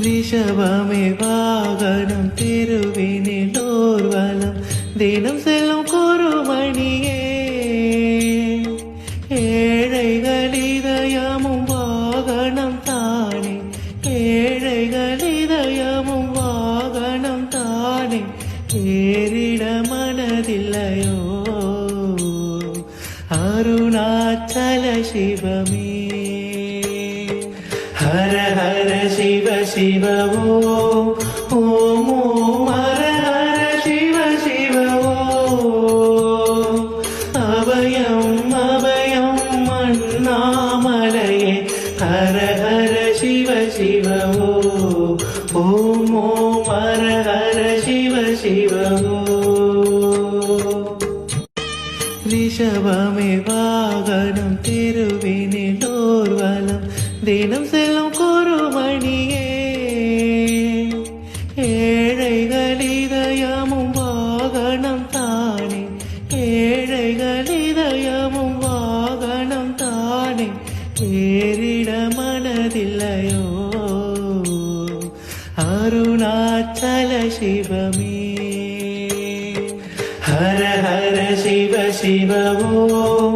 ரிஷபமே வாகனம் திருவினில் ஊர்வலம் தினம் செல்லும் குருமணியே ஏழைகள் இதயமும் வாகனம் தானே ஏழைகள் இதயமும் வாகனம் தானே ஏறிட மனதில்லையோ அருணாச்சல சிவமே ஹர ஹர சிவ சிவ ஓம் ஓம் ஓம் ஹர ஹர சிவ சிவ ஓம் அபயம் அபயம் அண்ணாமலையே ஹர ஹர சிவ சிவ ஓம் ஓம் ஓம் ஹர ஹர சிவ சிவ ஓம் ரிஷபமே வாகனம் திருவினில் ஊர்வலம் தினம் செல்லும் குருமணியே ஏழைகள் இதயமும் வாகனம் தானே ஏழைகள் இதயமும் வாகனம் தானே ஏறிட மனதில்லையோ அருணாச்சல சிவமே ஹர ஹர சிவ சிவ ஓம்